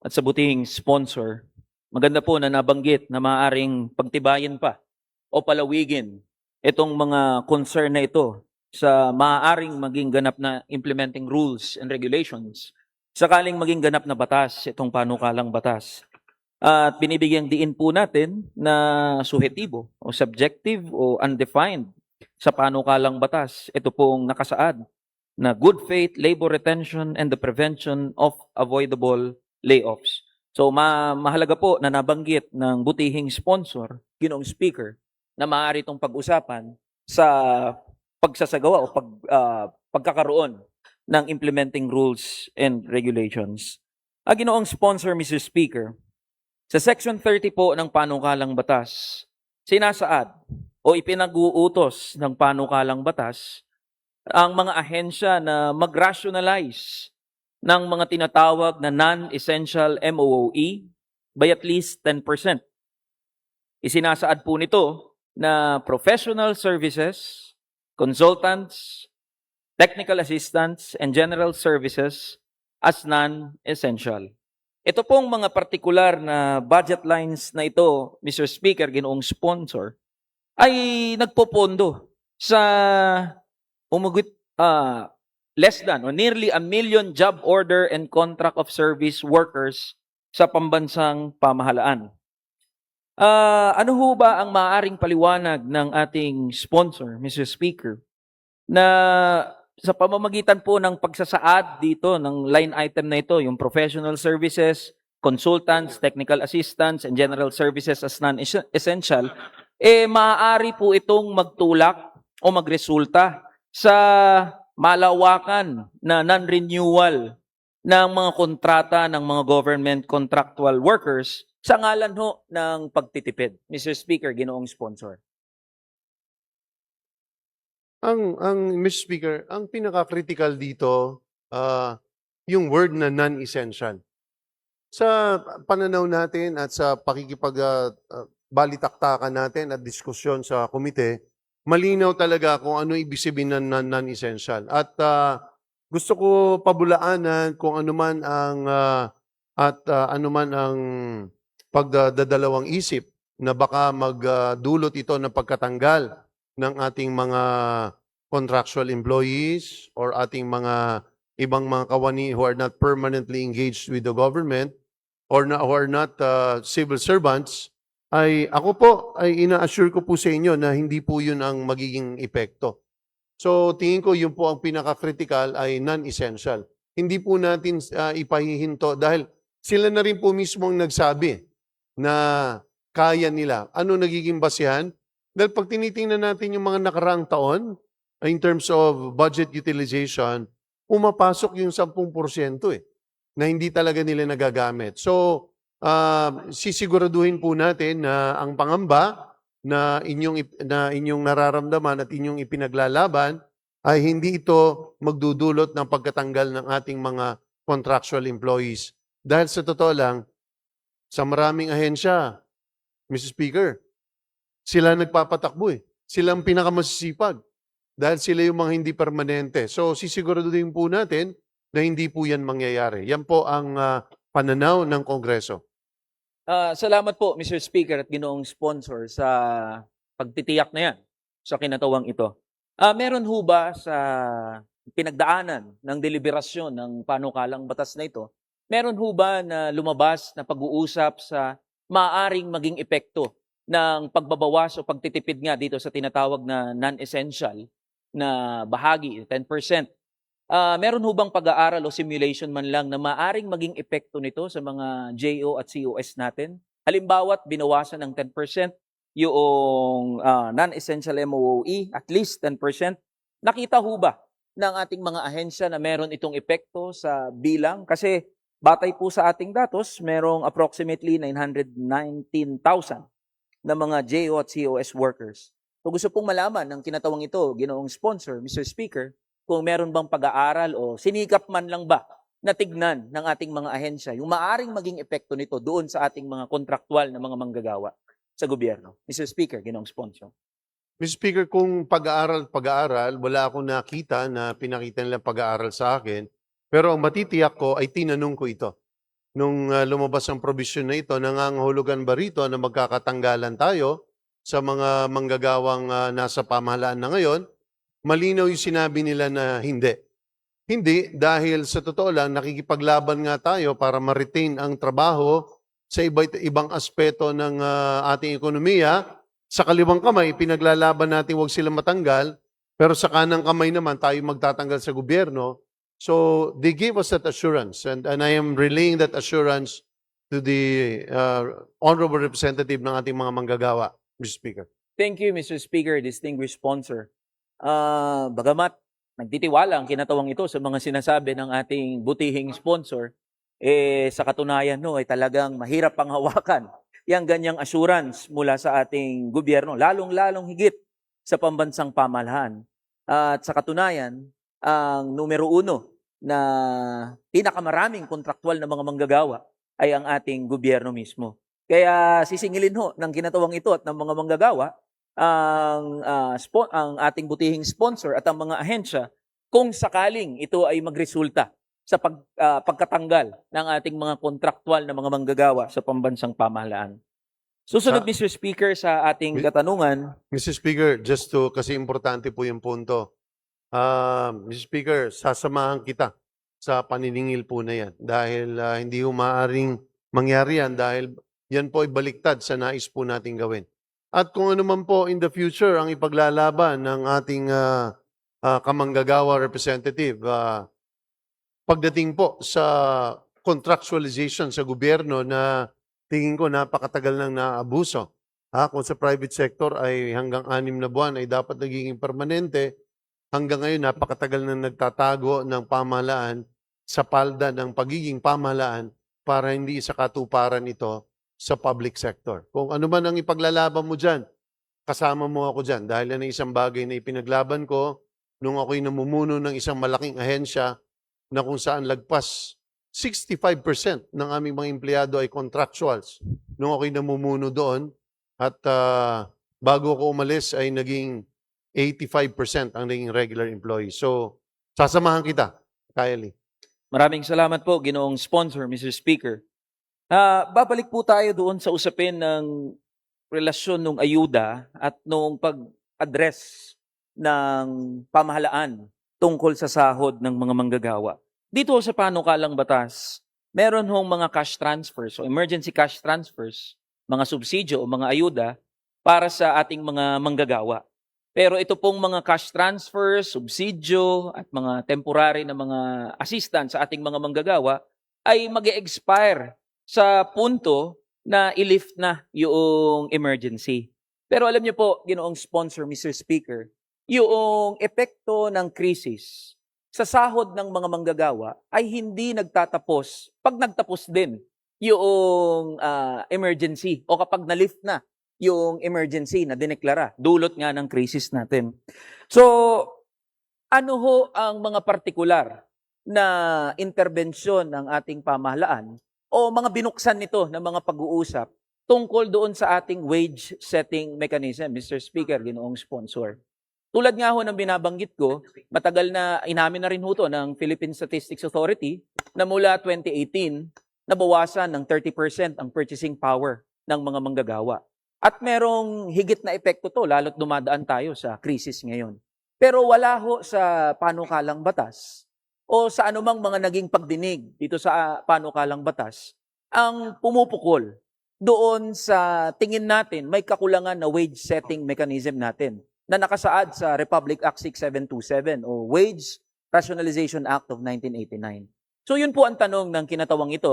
at sa butihing sponsor. Maganda po na nabanggit na maaaring pagtibayin pa o palawigin itong mga concern na ito sa maaaring maging ganap na implementing rules and regulations sakaling maging ganap na batas, itong panukalang batas. At binibigyang diin po natin na suhetibo o subjective o undefined sa panukalang batas. Ito pong nakasaad na good faith, labor retention, and the prevention of avoidable layoffs. So mahalaga po na nabanggit ng butihing sponsor, Ginoong Speaker, na maaari itong pag-usapan sa pagsasagawa o pagkakaroon ng implementing rules and regulations. Ginoong sponsor, Mr. Speaker, sa Section 30 po ng panukalang batas, sinasaad o ipinag-uutos ng panukalang batas ang mga ahensya na mag-rationalize ng mga tinatawag na non-essential MOOE by at least 10%. Isinasaad po nito na professional services, consultants, technical assistants, and general services as non-essential. Ito pong mga partikular na budget lines na ito, Mr. Speaker, Ginoong sponsor, ay nagpopondo sa less than or nearly 1 million job order and contract of service workers sa pambansang pamahalaan. Ano ho ba ang maaaring paliwanag ng ating sponsor, Mr. Speaker, na sa pamamagitan po ng pagsasaad dito ng line item na ito, yung professional services, consultants, technical assistants, and general services as non-essential, maaari po itong magtulak o magresulta sa malawakan na non-renewal ng mga kontrata ng mga government contractual workers sa ngalan ho ng pagtitipid. Mr. Speaker, Ginoong sponsor. Mr. Speaker, ang pinaka-critical dito, yung word na non-essential. Sa pananaw natin at sa balitaktakan natin at diskusyon sa komite, malinaw talaga kung ano ibig sabihin ng non-essential. At gusto ko pabulaanan kung ano man ang pagdadalawang isip na baka magdulot ito ng pagkatanggal ng ating mga contractual employees or ating mga ibang mga kawani who are not permanently engaged with the government or who are not civil servants, ay ako po ay ina-assure ko po sa inyo na hindi po yun ang magiging epekto. So tingin ko yun po ang pinaka-critical ay non-essential. Hindi po natin ipahihinto dahil sila na rin po mismo ang nagsabi na kaya nila. Ano nagiging basihan? Dahil pag tinitingnan natin yung mga nakaraang taon, in terms of budget utilization, pumapasok yung 10% na hindi talaga nila nagagamit. So, sisiguraduhin po natin na ang pangamba na inyong nararamdaman at inyong ipinaglalaban ay hindi ito magdudulot ng pagkatanggal ng ating mga contractual employees. Dahil sa totoo lang, sa maraming ahensya, Mr. Speaker, sila nagpapatakbo eh. Sila ang pinakamasisipag dahil sila yung mga hindi permanente. So sisiguraduhin po natin na hindi po yan mangyayari. Yan po ang pananaw ng Kongreso. Salamat po, Mr. Speaker at Ginoong sponsor sa pagtitiyak na yan sa kinatawang ito. Meron ho ba sa pinagdaanan ng deliberasyon ng panukalang batas na ito, meron ho ba na lumabas na pag-uusap sa maaaring maging epekto ng pagbabawas o pagtitipid nga dito sa tinatawag na non-essential na bahagi, 10%. Meron ho bang pag-aaral o simulation man lang na maaring maging epekto nito sa mga JO at COS natin? Halimbawa, binawasan ng 10% yung non-essential MOOE, at least 10%. Nakita ho ba ng ating mga ahensya na meron itong epekto sa bilang? Kasi batay po sa ating datos, merong approximately 919,000 na mga JO at COS workers. So gusto pong malaman ng kinatawang ito, Ginoong sponsor, Mr. Speaker, kung meron bang pag-aaral o sinikap man lang ba na tignan ng ating mga ahensya yung maaring maging epekto nito doon sa ating mga kontraktual na mga manggagawa sa gobyerno. Mr. Speaker, Ginoong sponsor. Mr. Speaker, kung pag-aaral, wala akong nakita na pinakita nila pag-aaral sa akin. Pero ang matitiyak ko ay tinanong ko ito. Nung lumabas ang provision na ito, nangangahulugan ba rito na magkakatanggalan tayo sa mga manggagawang nasa pamahalaan na ngayon malinaw yung sinabi nila na hindi. Hindi dahil sa totoo lang, nakikipaglaban nga tayo para ma-retain ang trabaho sa ibang aspeto ng ating ekonomiya. Sa kaliwang kamay, pinaglalaban natin huwag sila matanggal, pero sa kanang kamay naman tayo magtatanggal sa gobyerno. So they gave us that assurance and I am relaying that assurance to the honorable representative ng ating mga manggagawa, Mr. Speaker. Thank you, Mr. Speaker, distinguished sponsor. Bagamat nagtitiwala ang kinatawang ito sa mga sinasabi ng ating butihing sponsor, sa katunayan no, ay talagang mahirap pang hawakan yung ganyang assurance mula sa ating gobyerno, lalong-lalong higit sa pambansang pamahalaan. At sa katunayan, ang numero uno na pinakamaraming kontraktual na mga manggagawa ay ang ating gobyerno mismo. Kaya sisingilin ho ng kinatawang ito at ng mga manggagawa ang ating butihing sponsor at ang mga ahensya kung sakaling ito ay magresulta sa pagkatanggal ng ating mga kontraktual na mga manggagawa sa pambansang pamahalaan. Susunod, Mr. Speaker, sa ating katanungan. Mr. Speaker, just to, kasi importante po yung punto. Mr. Speaker, sasamahan kita sa paniningil po na yan dahil hindi maaaring mangyari yan dahil yan po ay baliktad sa nais po nating gawin. At kung ano man po in the future ang ipaglalaban ng ating kamanggagawa representative, pagdating po sa contractualization sa gobyerno na tingin ko napakatagal nang naabuso. Kung sa private sector ay hanggang 6 na buwan ay dapat nagiging permanente, hanggang ngayon napakatagal nang nagtatago ng pamahalaan sa palda ng pagiging pamahalaan para hindi sa katuparan ito sa public sector. Kung ano man ang ipaglalaban mo dyan, kasama mo ako dyan dahil yan ay isang bagay na ipinaglaban ko nung ako'y namumuno ng isang malaking ahensya na kung saan lagpas 65% ng aming mga empleyado ay contractuals nung ako'y namumuno doon at bago ako umalis ay naging 85% ang naging regular employees. So, sasamahan kita, Kylie. Maraming salamat po, ginoong sponsor, Mr. Speaker. Babalik po tayo doon sa usapin ng relasyon ng ayuda at nung pag-address ng pamahalaan tungkol sa sahod ng mga manggagawa. Dito sa panukalang batas, meron hong mga cash transfers o emergency cash transfers, mga subsidyo o mga ayuda para sa ating mga manggagawa. Pero ito pong mga cash transfers, subsidyo at mga temporary na mga assistance sa ating mga manggagawa ay mag-expire sa punto na i-lift na yung emergency. Pero alam niyo po, ginoong sponsor, Mr. Speaker, yung epekto ng krisis sa sahod ng mga manggagawa ay hindi nagtatapos pag nagtapos din yung emergency o kapag na-lift na yung emergency na dineklara, dulot nga ng krisis natin. So, ano ho ang mga partikular na interbensyon ng ating pamahalaan o mga binuksan nito ng mga pag-uusap tungkol doon sa ating wage setting mechanism, Mr. Speaker, ginoong sponsor? Tulad nga ho ng binabanggit ko, matagal na inamin na rin ho to ng Philippine Statistics Authority na mula 2018, nabawasan ng 30% ang purchasing power ng mga manggagawa. At merong higit na epekto to, lalo't dumadaan tayo sa krisis ngayon. Pero wala ho sa panukalang batas o sa anumang mga naging pagdinig dito sa panukalang batas ang pumupukol doon sa tingin natin may kakulangan na wage setting mechanism natin na nakasaad sa Republic Act 6727 o Wage Rationalization Act of 1989. So yun po ang tanong ng kinatawang ito,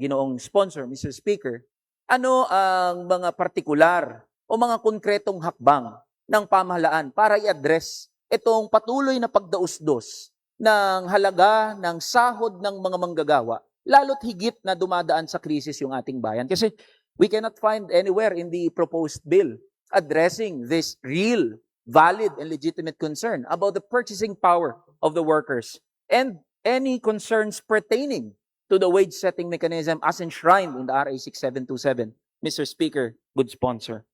ginoong sponsor, Mr. Speaker. Ano ang mga partikular o mga konkretong hakbang ng pamahalaan para i-address itong patuloy na pagdausdos ng halaga ng sahod ng mga manggagawa, lalo't higit na dumadaan sa krisis yung ating bayan? Kasi we cannot find anywhere in the proposed bill addressing this real, valid, and legitimate concern about the purchasing power of the workers and any concerns pertaining to the wage setting mechanism as enshrined in the RA 6727. Mr. Speaker, good sponsor.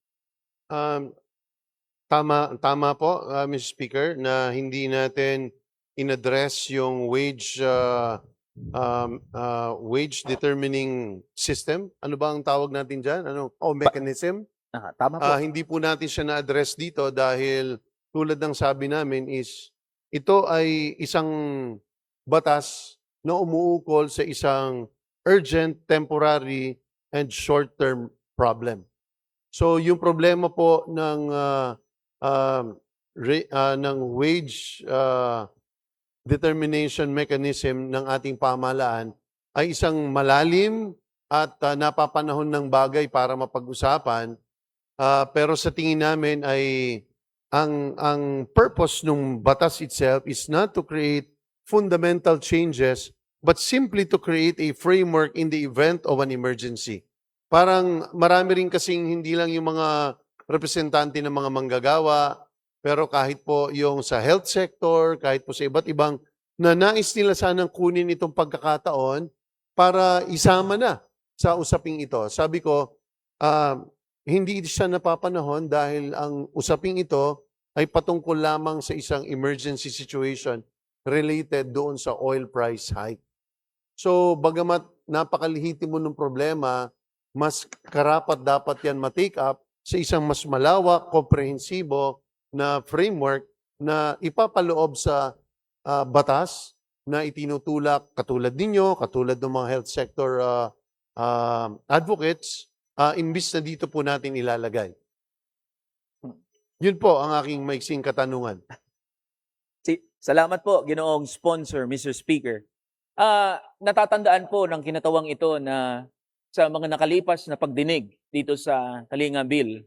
Tama po, Mr. Speaker, na hindi natin in-address yung wage determining system. Ano ba ang tawag natin dyan? Mechanism? Tama po. Hindi po natin siya na-address dito dahil tulad ng sabi namin is, ito ay isang batas na umuukol sa isang urgent, temporary, and short-term problem. So yung problema po ng wage determination mechanism ng ating pamahalaan ay isang malalim at napapanahon ng bagay para mapag-usapan. Pero sa tingin namin ay ang purpose ng batas itself is not to create fundamental changes but simply to create a framework in the event of an emergency. Parang marami rin kasing hindi lang yung mga representante ng mga manggagawa, pero kahit po yung sa health sector, kahit po sa iba't ibang na nais nila sanang kunin itong pagkakataon para isama na sa usaping ito. Sabi ko, hindi siya napapanahon dahil ang usaping ito ay patungkol lamang sa isang emergency situation related doon sa oil price hike. So, bagamat napakalihiti mo ng problema, mas karapat dapat yan ma-take up sa isang mas malawak, komprehensibo na framework na ipapaloob sa batas na itinutulak katulad ninyo, katulad ng mga health sector advocates, imbis na dito po natin ilalagay. Yun po ang aking maiksing katanungan. Salamat po, Ginoong Sponsor, Mr. Speaker. Natatandaan po ng kinatawang ito na sa mga nakalipas na pagdinig dito sa Kalinga Bill,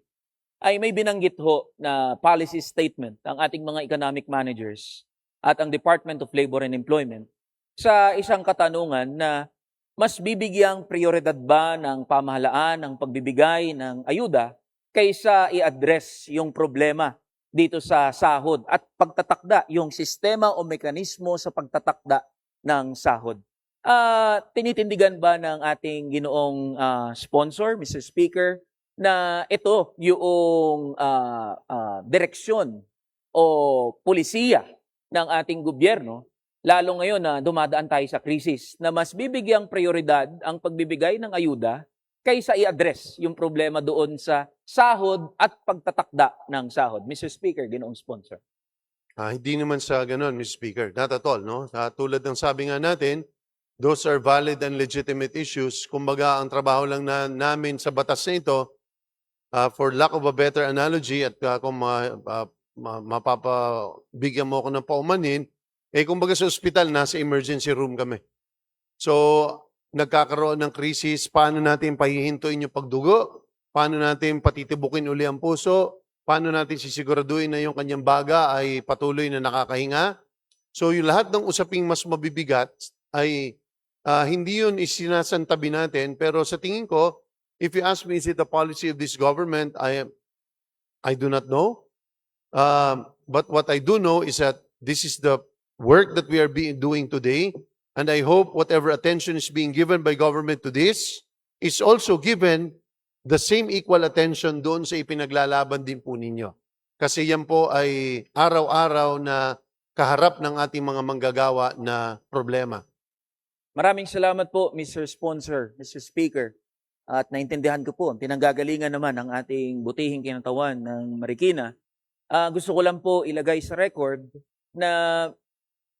ay may binanggit ho na policy statement ang ating mga economic managers at ang Department of Labor and Employment sa isang katanungan na mas bibigyang prioridad ba ng pamahalaan ang pagbibigay ng ayuda kaysa i-address yung problema dito sa sahod at pagtatakda yung sistema o mekanismo sa pagtatakda ng sahod. Tinitindigan ba ng ating ginoong sponsor, Mr. Speaker, na ito yung direksyon o pulisiya ng ating gobyerno, lalo ngayon na dumadaan tayo sa krisis, na mas bibigyang prioridad ang pagbibigay ng ayuda kaysa i-address yung problema doon sa sahod at pagtatakda ng sahod. Mr. Speaker, ginoong sponsor. Hindi naman sa ganun, Mr. Speaker. Not at all, no? Tulad ng sabi nga natin, those are valid and legitimate issues. Kumbaga, ang trabaho lang namin sa batas na ito, for lack of a better analogy, at kung mapapabigyan mo ako ng paumanin, kumbaga sa ospital, nasa emergency room kami. So, nagkakaroon ng krisis, paano natin pahihintuin yung pagdugo? Paano natin patitibukin uli ang puso? Paano natin sisiguraduhin na yung kanyang baga ay patuloy na nakakahinga? So, yung lahat ng usaping mas mabibigat ay hindi yun isinasantabi natin. Pero sa tingin ko, if you ask me, is it the policy of this government? I do not know. But what I do know is that this is the work that we are doing today. And I hope whatever attention is being given by government to this is also given the same equal attention doon sa ipinaglalaban din po ninyo. Kasi yan po ay araw-araw na kaharap ng ating mga manggagawa na problema. Maraming salamat po, Mr. Sponsor, Mr. Speaker. At naintindihan ko po, ang pinanggagalingan naman ng ating butihing kinatawan ng Marikina. Gusto ko lang po ilagay sa record na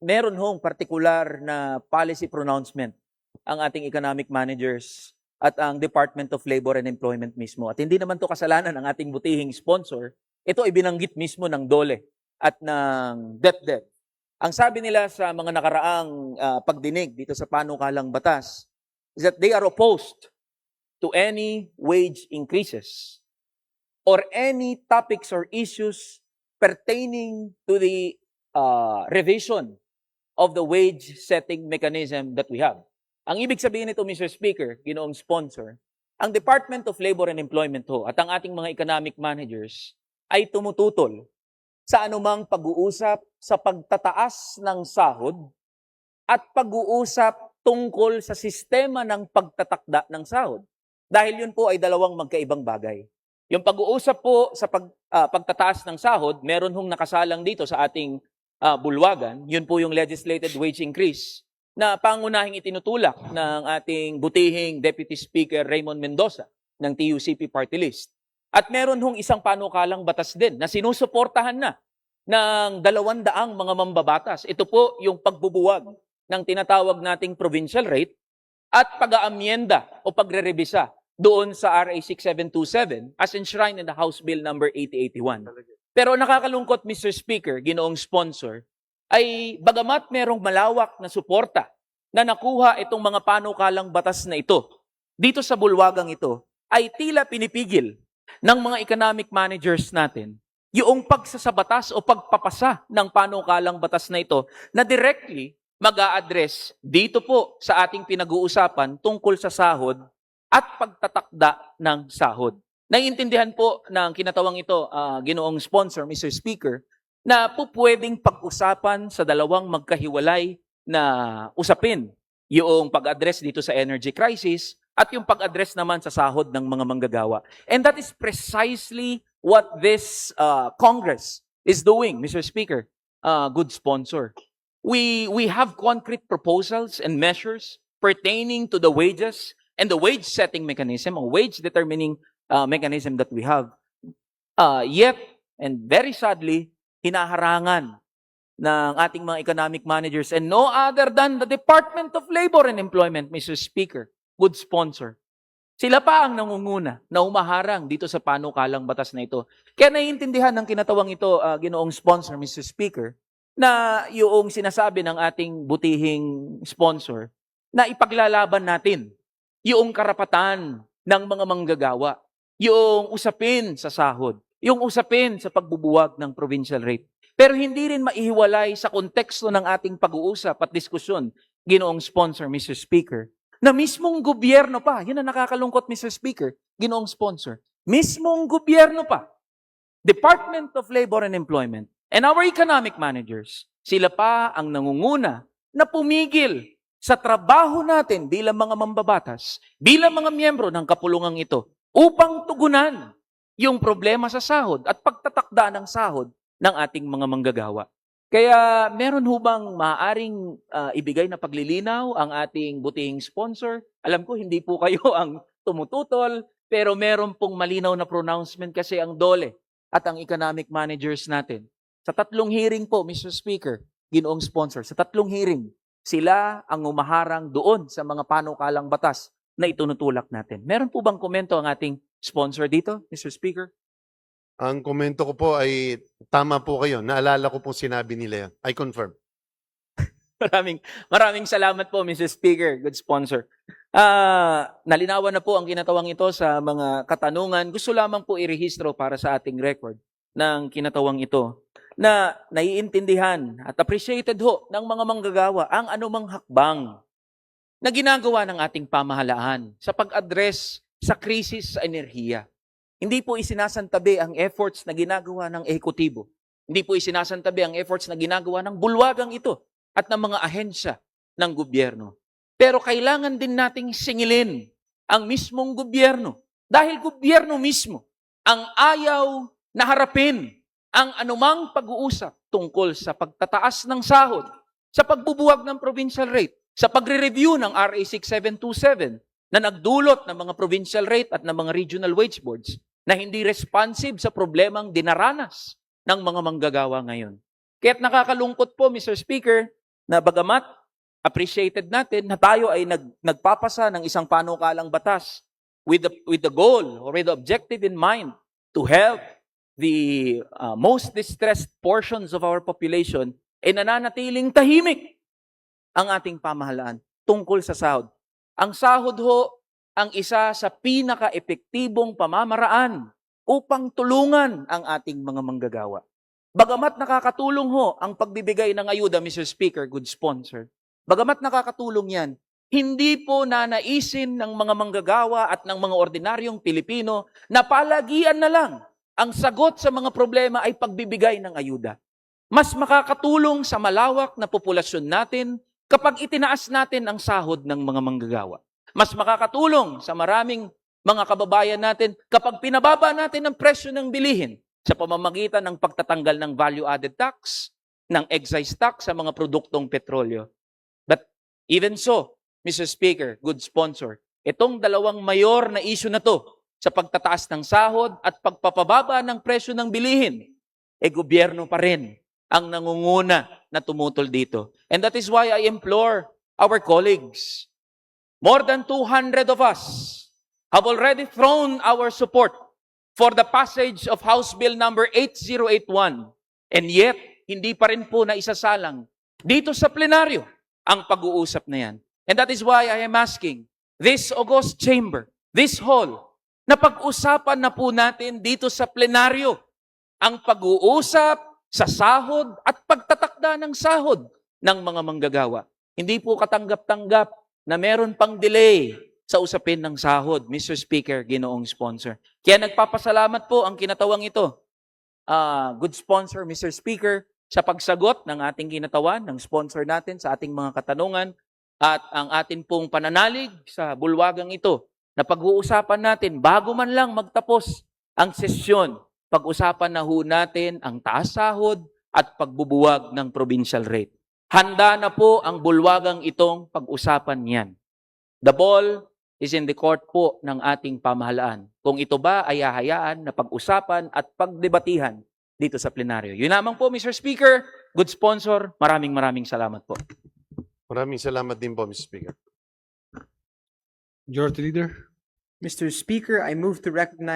meron hong partikular na policy pronouncement ang ating economic managers at ang Department of Labor and Employment mismo. At hindi naman to kasalanan ng ating butihing sponsor. Ito ay binanggit mismo ng DOLE at ng DepEd. Ang sabi nila sa mga nakaraang pagdinig dito sa panukalang batas is that they are opposed to any wage increases or any topics or issues pertaining to the revision of the wage setting mechanism that we have. Ang ibig sabihin nito, Mr. Speaker, ginoong sponsor, ang Department of Labor and Employment ho at ang ating mga economic managers ay tumututol sa anumang pag-uusap sa pagtataas ng sahod at pag-uusap tungkol sa sistema ng pagtatakda ng sahod. Dahil yun po ay dalawang magkaibang bagay. Yung pag-uusap po sa pagtataas ng sahod, meron hong nakasalang dito sa ating bulwagan, yun po yung legislated wage increase na pangunahing itinutulak ng ating butihing Deputy Speaker Raymond Mendoza ng TUCP Party List. At meron hong isang panukalang batas din na sinusuportahan na ng 200 mga mambabatas. Ito po yung pagbubuwag ng tinatawag nating provincial rate at pag-aamyenda o pagre-revisa doon sa RA 6727 as enshrined in the House Bill number 8081. Pero nakakalungkot, Mr. Speaker, ginoong sponsor, ay bagamat merong malawak na suporta na nakuha itong mga panukalang batas na ito, dito sa bulwagang ito, ay tila pinipigil ng mga economic managers natin yung pagsasabatas o pagpapasa ng panukalang batas na ito na directly mag-a-address dito po sa ating pinag-uusapan tungkol sa sahod at pagtatakda ng sahod. Naiintindihan po ng kinatawang ito, ginoong sponsor, Mr. Speaker, na po pwedeng pag-usapan sa dalawang magkahiwalay na usapin, yung pag-address dito sa energy crisis at yung pag-address naman sa sahod ng mga manggagawa. And that is precisely what this Congress is doing, Mr. Speaker, good sponsor. We have concrete proposals and measures pertaining to the wages and the wage setting mechanism or wage determining mechanism that we have. Yet, and very sadly, hinaharangan ng ating mga economic managers and no other than the Department of Labor and Employment, Mr. Speaker, good sponsor. Sila pa ang nangunguna na umaharang dito sa panukalang batas na ito. Kaya naiintindihan ng kinatawang ito, ginoong sponsor, Mr. Speaker, na yung sinasabi ng ating butihing sponsor na ipaglalaban natin yung karapatan ng mga manggagawa, yung usapin sa sahod, yung usapin sa pagbubuwag ng provincial rate. Pero hindi rin maihiwalay sa konteksto ng ating pag-uusap at diskusyon, ginoong sponsor, Mr. Speaker, na mismong gobyerno pa, yun ang nakakalungkot, Mr. Speaker, ginoong sponsor, mismong gobyerno pa, Department of Labor and Employment, and our economic managers, sila pa ang nangunguna na pumigil sa trabaho natin bilang mga mambabatas, bilang mga miyembro ng kapulungang ito, upang tugunan yung problema sa sahod at pagtatakda ng sahod ng ating mga manggagawa. Kaya meron hubang maaaring ibigay na paglilinaw ang ating butihing sponsor. Alam ko hindi po kayo ang tumututol, pero meron pong malinaw na pronouncement kasi ang DOLE at ang economic managers natin. Sa 3 hearing po, Mr. Speaker, ginoong sponsor, sa 3 hearing, sila ang umaharang doon sa mga panukalang batas na itunutulak natin. Meron po bang komento ang ating sponsor dito, Mr. Speaker? Ang komento ko po ay tama po kayo. Naalala ko pong sinabi nila yan. I confirm. Maraming salamat po, Mr. Speaker. Good sponsor. Nalinawan na po ang kinatawang ito sa mga katanungan. Gusto lamang po irehistro para sa ating record ng kinatawang ito na naiintindihan at appreciated ho ng mga manggagawa ang anumang hakbang na ginagawa ng ating pamahalaan sa pag-address sa krisis sa enerhiya. Hindi po isinasantabi ang efforts na ginagawa ng ehekutibo. Hindi po isinasantabi ang efforts na ginagawa ng bulwagang ito at ng mga ahensya ng gobyerno. Pero kailangan din nating singilin ang mismong gobyerno. Dahil gobyerno mismo ang ayaw na harapin ang anumang pag-uusap tungkol sa pagtataas ng sahod, sa pagbubuwag ng provincial rate, sa pagre-review ng RA 6727 na nagdulot ng mga provincial rate at ng mga regional wage boards na hindi responsive sa problemang dinaranas ng mga manggagawa ngayon. Kaya't nakakalungkot po, Mr. Speaker, na bagamat appreciated natin na tayo ay nagpapasa ng isang panukalang batas with the goal or with the objective in mind to help the most distressed portions of our population, ay nananatiling tahimik ang ating pamahalaan tungkol sa sahod. Ang sahod ho ang isa sa pinaka-epektibong pamamaraan upang tulungan ang ating mga manggagawa. Bagamat nakakatulong ho ang pagbibigay ng ayuda, Mr. Speaker, good sponsor, bagamat nakakatulong yan, hindi po nanaisin ng mga manggagawa at ng mga ordinaryong Pilipino na palagian na lang ang sagot sa mga problema ay pagbibigay ng ayuda. Mas makakatulong sa malawak na populasyon natin kapag itinaas natin ang sahod ng mga manggagawa. Mas makakatulong sa maraming mga kababayan natin kapag pinababa natin ang presyo ng bilihin sa pamamagitan ng pagtatanggal ng value-added tax, ng excise tax sa mga produktong petrolyo. But even so, Mr. Speaker, good sponsor, itong dalawang mayor na issue na to sa pagtataas ng sahod at pagpapababa ng presyo ng bilihin gobyerno pa rin ang nangunguna na tumutol dito. And that is why I implore our colleagues, more than 200 of us have already thrown our support for the passage of House Bill number 8081. And yet, hindi pa rin po na isasalang dito sa plenaryo ang pag-uusap na yan. And that is why I am asking this august chamber, this hall, na pag-usapan na po natin dito sa plenaryo ang pag-uusap sa sahod at pagtatakda ng sahod ng mga manggagawa. Hindi po katanggap-tanggap na meron pang delay sa usapin ng sahod, Mr. Speaker, ginoong sponsor. Kaya nagpapasalamat po ang kinatawang ito. Good sponsor, Mr. Speaker, sa pagsagot ng ating kinatawan, ng sponsor natin sa ating mga katanungan at ang atin pong pananalig sa bulwagang ito na pag-uusapan natin bago man lang magtapos ang sesyon. Pag-usapan na ho natin ang taas sahod at pagbubuwag ng provincial rate. Handa na po ang bulwagang itong pag-usapan yan. The ball is in the court po ng ating pamahalaan. Kung ito ba ay hahayaan na pag-usapan at pagdebatihan dito sa plenaryo. Yun lamang po, Mr. Speaker, good sponsor, maraming salamat po. Maraming salamat din po, Mr. Speaker. Majority Leader. Mr. Speaker, I move to recognize